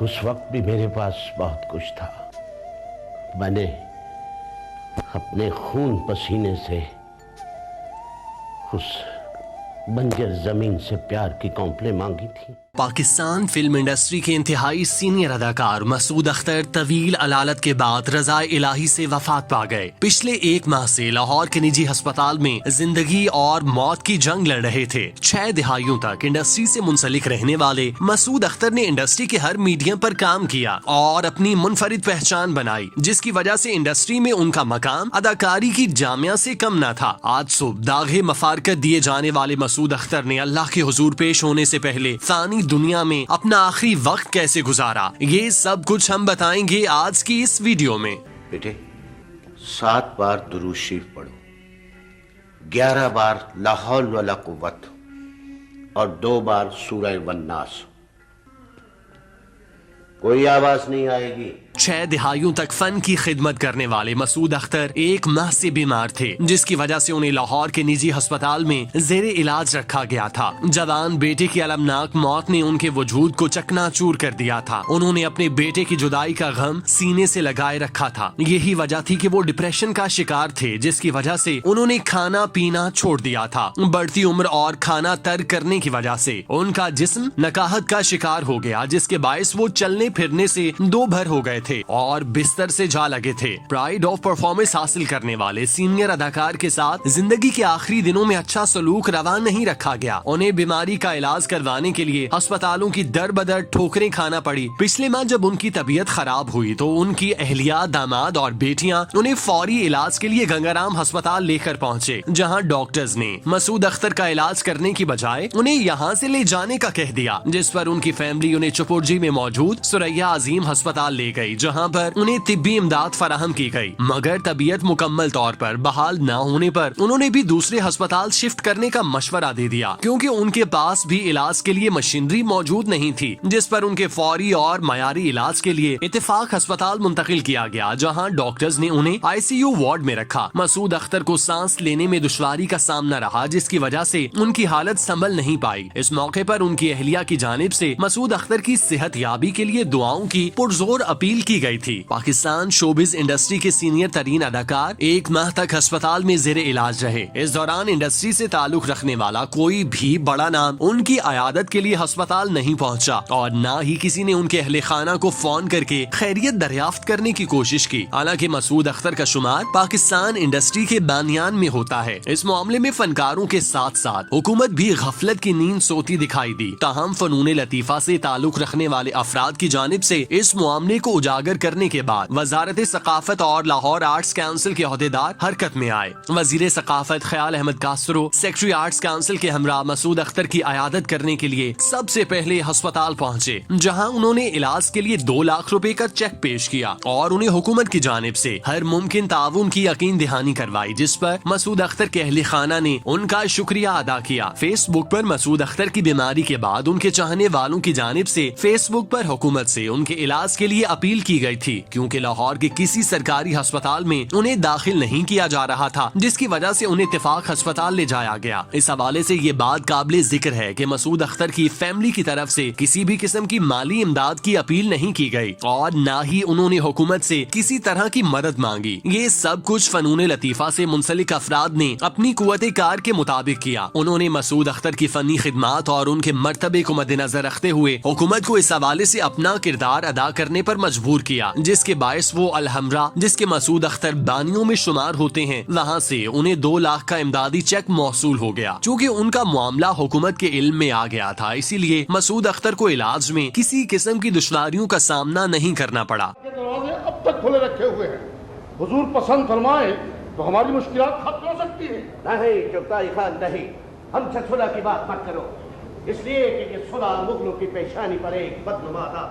उस वक्त भी मेरे पास बहुत कुछ था। मैंने अपने खून पसीने से उस बंजर जमीन से प्यार की कॉम्प्लें मांगी थी। पाकिस्तान फिल्म इंडस्ट्री के इंतहाई सीनियर अदाकार मसूद अख्तर तवील अलालत के बाद रज़ाए इलाही से वफात पा गए। पिछले 1 माह से लाहौर के निजी अस्पताल में जिंदगी और मौत की जंग लड़ रहे थे। 6 दिहाइयों तक इंडस्ट्री से मुंसलिक रहने वाले मसूद अख्तर ने इंडस्ट्री के हर मीडियम पर काम किया और अपनी मुनफरिद पहचान बनाई, जिसकी वजह से इंडस्ट्री में उनका मकाम अदाकारी की जामिया से कम न था। आज सुबह दागे मफारकत दिए जाने वाले मसूद अख्तर ने अल्लाह के हुजूर पेश होने से पहले फानी दुनिया में अपना आखिरी वक्त कैसे गुजारा, ये सब कुछ हम बताएंगे आज की इस वीडियो में। बेटे 7 बार दुरूद शरीफ पढ़ो, 11 बार ला हौल वला कुव्वत और 2 बार सूरह वन्नास। कोई आवाज नहीं आएगी। 6 दिहाइयों तक फन की खिदमत करने वाले मसूद अख्तर 1 माह से बीमार थे, जिसकी वजह से उन्हें लाहौर के निजी अस्पताल में जेरे इलाज रखा गया था। जवान बेटे की अलमनाक मौत ने उनके वजूद को चकनाचूर कर दिया था। उन्होंने अपने बेटे की जुदाई का गम सीने से लगाए रखा था। यही वजह थी कि वो डिप्रेशन का शिकार थे, जिसकी वजह से उन्होंने खाना पीना छोड़ दिया था। बढ़ती उम्र और खाना तर्क करने की वजह से उनका जिस्म नकाहत का शिकार हो गया, जिसके बायस वो चलने फिरने से दो भर हो गए थे और बिस्तर से जा लगे थे। प्राइड ऑफ परफॉर्मेंस हासिल करने वाले सीनियर अदाकार के साथ जिंदगी के आखिरी दिनों में अच्छा सलूक रवा नहीं रखा गया। उन्हें बीमारी का इलाज करवाने के लिए अस्पतालों की दर बदर ठोकरें खाना पड़ी। पिछले माह जब उनकी तबीयत खराब हुई तो उनकी अहलिया, दामाद और बेटियां उन्हें फौरी इलाज के लिए गंगाराम अस्पताल लेकर पहुँचे, जहाँ डॉक्टर्स ने मसूद अख्तर का इलाज करने की बजाय उन्हें यहाँ से ले जाने का कह दिया, जिस पर उनकी फैमिली उन्हें चुपुरजी में मौजूद सुरैया अजीम अस्पताल ले गई, जहाँ पर उन्हें तिब्बी इमदाद फराहम की गई। मगर तबीयत मुकम्मल तौर पर बहाल न होने पर उन्होंने भी दूसरे अस्पताल शिफ्ट करने का मशवरा दे दिया, क्योंकि उनके पास भी इलाज के लिए मशीनरी मौजूद नहीं थी, जिस पर उनके फौरी और मयारी इलाज के लिए इत्तेफाक अस्पताल मुंतकिल किया गया, जहाँ डॉक्टर्स ने उन्हें ICU वार्ड में रखा। मसूद अख्तर को सांस लेने में दुश्वारी का सामना रहा, जिसकी वजह से उनकी हालत संभल नहीं पाई। इस मौके पर उनकी अहलिया की जानिब से मसूद अख्तर की सेहत याबी के लिए दुआओं की पुरजोर अपील की गई थी। पाकिस्तान शोबिज इंडस्ट्री के सीनियर तरीन अदाकार 1 माह तक अस्पताल में जेरे इलाज रहे। इस दौरान इंडस्ट्री से ताल्लुक रखने वाला कोई भी बड़ा नाम उनकी अयादत के लिए अस्पताल नहीं पहुंचा और न ही किसी ने उनके अहले खाना को फोन करके खैरियत दरियाफ्त करने की कोशिश की। हालांकि मसूद अख्तर का शुमार पाकिस्तान इंडस्ट्री के बानियान में होता है। इस मामले में फनकारों के साथ साथ हुकूमत भी गफलत की नींद सोती दिखाई दी। ताहम फनून लतीफा से ताल्लुक रखने वाले अफराद की जानिब से इस मामले को उजागर करने के बाद वजारत सकाफत और लाहौर आर्ट्स काउंसिल के अहदेदार हरकत में आए। वजीर सकाफत ख्याल अहमद कासरो सेक्रेटरी आर्ट्स काउंसिल के हमरा मसूद अख्तर की अयादत करने के लिए सबसे पहले अस्पताल पहुँचे, जहाँ उन्होंने इलाज के लिए 2 लाख रुपए का चेक पेश किया और उन्हें हुकूमत की जानिब से हर मुमकिन ताउन की यकीन दहानी करवाई, जिस पर मसूद अख्तर के अहले खाना ने उनका शुक्रिया अदा किया। फेसबुक पर मसूद अख्तर की बीमारी के बाद उनके चाहने वालों की जानिब से फेसबुक पर हुकूमत से उनके इलाज के लिए अपील की गई थी, क्योंकि लाहौर के किसी सरकारी अस्पताल में उन्हें दाखिल नहीं किया जा रहा था, जिसकी वजह से उन्हें इत्तेफाक अस्पताल ले जाया गया। इस हवाले से ये बात काबिल जिक्र है कि मसूद अख्तर की फैमिली की तरफ से किसी भी किस्म की माली इमदाद की अपील नहीं की गई और न ही उन्होंने हुकूमत से किसी तरह की मदद मांगी। ये सब कुछ फनून लतीफा से मुंसलिक अफराद ने अपनी कुव्वत कार के मुताबिक किया। उन्होंने मसूद अख्तर की फनी खिदमात और उनके मर्तबे को मद्देनजर रखते हुए हुकूमत को इस हवाले से अपना किरदार अदा करने पर मजबूर किया, जिसके बायस वो अलहमरा जिसके मसूद अख्तर बानियों में शुमार होते हैं, वहाँ से उन्हें 2 लाख का इमदादी चेक मौसूल हो गया। चूँकि उनका मामला हुकूमत के इल्म में आ गया था, इसीलिए मसूद अख्तर को इलाज में किसी किस्म की दुश्वारियों का सामना नहीं करना पड़ा। अब तक खुले रखे हुए हैं, हुजूर पसंद फरमाए तो हमारी मुश्किलात खत्म हो सकती है। नहीं चुगताई खान नहीं, हमसे सुलह की बात मत करो, इसलिए कि ये सुलह मुगलों की पेशानी पर एक बदनुमा था।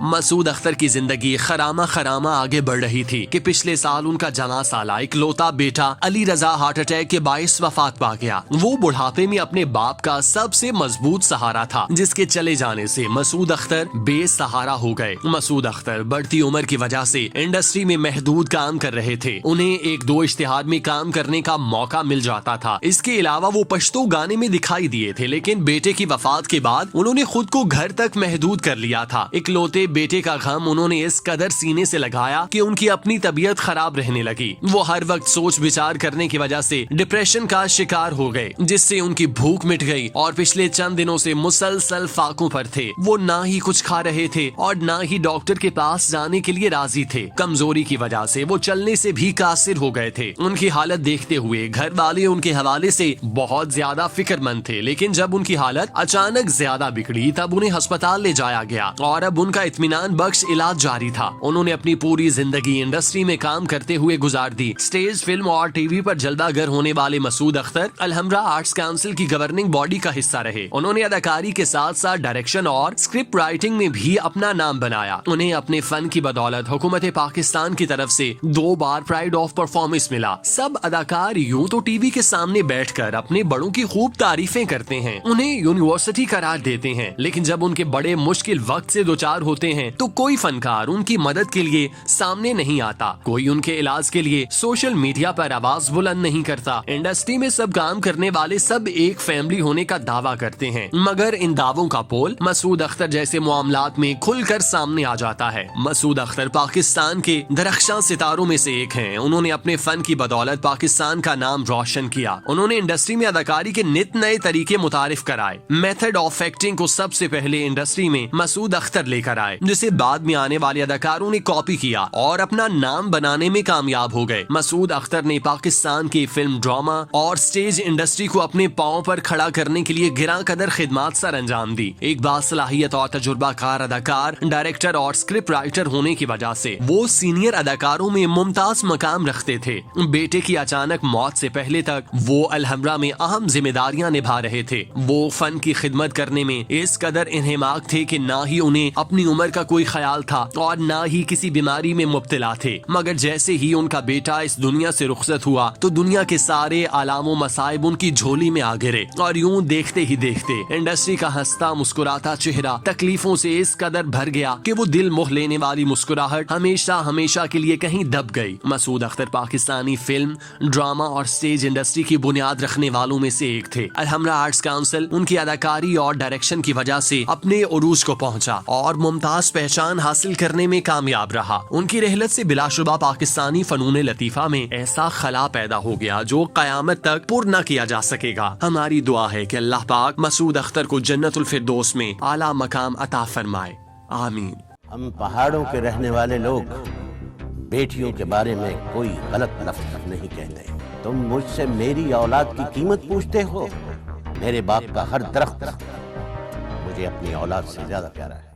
मसूद अख्तर की जिंदगी खरामा खरामा आगे बढ़ रही थी कि पिछले साल उनका जवां साला इकलौता बेटा अली रजा हार्ट अटैक के बायस वफात पा गया। वो बुढ़ापे में अपने बाप का सबसे मजबूत सहारा था, जिसके चले जाने से मसूद अख्तर बेसहारा हो गए। मसूद अख्तर बढ़ती उम्र की वजह से इंडस्ट्री में महदूद काम कर रहे थे। उन्हें 1-2 इश्तिहार में काम करने का मौका मिल जाता था। इसके अलावा वो पश्तो गाने में दिखाई दिए थे, लेकिन बेटे की वफात के बाद उन्होंने खुद को घर तक महदूद कर लिया था। इकलौते پالے بیٹے کا غم انہوں نے اس قدر سینے سے لگایا کہ ان کی اپنی طبیعت خراب رہنے لگی. وہ ہر وقت سوچ بچار کرنے کی وجہ سے ڈپریشن کا شکار ہو گئے, جس سے ان کی بھوک مٹ گئی اور پچھلے چند دنوں سے مسلسل فاقوں پر تھے. وہ نہ ہی کچھ کھا رہے تھے اور نہ ہی ڈاکٹر کے پاس جانے کے لیے راضی تھے. کمزوری کی وجہ سے وہ چلنے سے بھی قاصر ہو گئے تھے. ان کی حالت دیکھتے ہوئے گھر والے ان کے حوالے سے بہت زیادہ فکر مند تھے, لیکن جب ان کی حالت اچانک زیادہ بگڑی تب انہیں ہسپتال لے جایا گیا اور اب ان کا اطمینان بخش علاج جاری تھا. انہوں نے اپنی پوری زندگی انڈسٹری میں کام کرتے ہوئے گزار دی. اسٹیج, فلم اور ٹی وی پر جلوہ گر ہونے والے مسعود اختر الحمرا آرٹس کونسل کی گورننگ باڈی کا حصہ رہے. انہوں نے اداکاری کے ساتھ ساتھ ڈائریکشن اور اسکرپٹ رائٹنگ میں بھی اپنا نام بنایا. انہیں اپنے فن کی بدولت حکومت پاکستان کی طرف سے 2 بار پرائڈ آف پرفارمنس ملا. سب اداکار یوں تو ٹی وی کے سامنے بیٹھ کر اپنے بڑوں کی خوب تعریفیں کرتے ہیں, انہیں یونیورسٹی قرار دیتے ہیں, لیکن جب ان کے بڑے مشکل وقت سے دوچار ہوتے ہیں تو کوئی فنکار ان کی مدد کے لیے سامنے نہیں آتا. کوئی ان کے علاج کے لیے سوشل میڈیا پر آواز بلند نہیں کرتا. انڈسٹری میں سب کام کرنے والے سب ایک فیملی ہونے کا دعویٰ کرتے ہیں, مگر ان دعووں کا پول مسعود اختر جیسے معاملات میں کھل کر سامنے آ جاتا ہے. مسعود اختر پاکستان کے درخشاں ستاروں میں سے ایک ہیں. انہوں نے اپنے فن کی بدولت پاکستان کا نام روشن کیا. انہوں نے انڈسٹری میں اداکاری کے نت نئے طریقے متعارف کرائے. میتھڈ آف ایکٹنگ کو سب سے پہلے انڈسٹری میں مسعود اختر لے کر آئے, جسے بعد میں آنے والے اداکاروں نے کاپی کیا اور اپنا نام بنانے میں کامیاب ہو گئے. مسعود اختر نے پاکستان کی فلم, ڈراما اور سٹیج انڈسٹری کو اپنے پاؤں پر کھڑا کرنے کے لیے گراں قدر خدمات سر انجام دی. ایک باصلاحیت اور تجربہ کار اداکار, ڈائریکٹر اور اسکرپٹ رائٹر ہونے کی وجہ سے وہ سینئر اداکاروں میں ممتاز مقام رکھتے تھے. بیٹے کی اچانک موت سے پہلے تک وہ الحمرا میں اہم ذمہ داریاں نبھا رہے تھے. وہ فن کی خدمت کرنے میں اس قدر انہماک تھے کہ نہ ہی انہیں اپنی عمر کا کوئی خیال تھا اور نہ ہی کسی بیماری میں مبتلا تھے. مگر جیسے ہی ان کا بیٹا اس دنیا سے رخصت ہوا تو دنیا کے سارے آلام و مصائب ان کی جھولی میں آ گرے, اور یوں دیکھتے ہی دیکھتے انڈسٹری کا ہنستا مسکراتا چہرہ تکلیفوں سے اس قدر بھر گیا کہ وہ دل موہ لینے والی مسکراہٹ ہمیشہ کے لیے کہیں دب گئی. مسعود اختر پاکستانی فلم, ڈراما اور سٹیج انڈسٹری کی بنیاد رکھنے والوں میں سے ایک تھے. الحمرا آرٹس کونسل ان کی اداکاری اور ڈائریکشن کی وجہ سے اپنے عروج کو پہنچا اور ممتاز پہچان حاصل کرنے میں کامیاب رہا. ان کی رحلت سے بلا شبہ پاکستانی فنون لطیفہ میں ایسا خلا پیدا ہو گیا جو قیامت تک پر نہ کیا جا سکے گا. ہماری دعا ہے کہ اللہ پاک مسعود اختر کو جنت الفردوس میں اعلیٰ مقام عطا فرمائے. آمین. ہم پہاڑوں کے رہنے والے لوگ بیٹیوں کے بارے میں کوئی غلط لفظ نہیں کہتے. تم مجھ سے میری اولاد کی قیمت پوچھتے ہو. میرے باپ کا ہر درخت مجھے اپنی اولاد سے زیادہ پیارا ہے.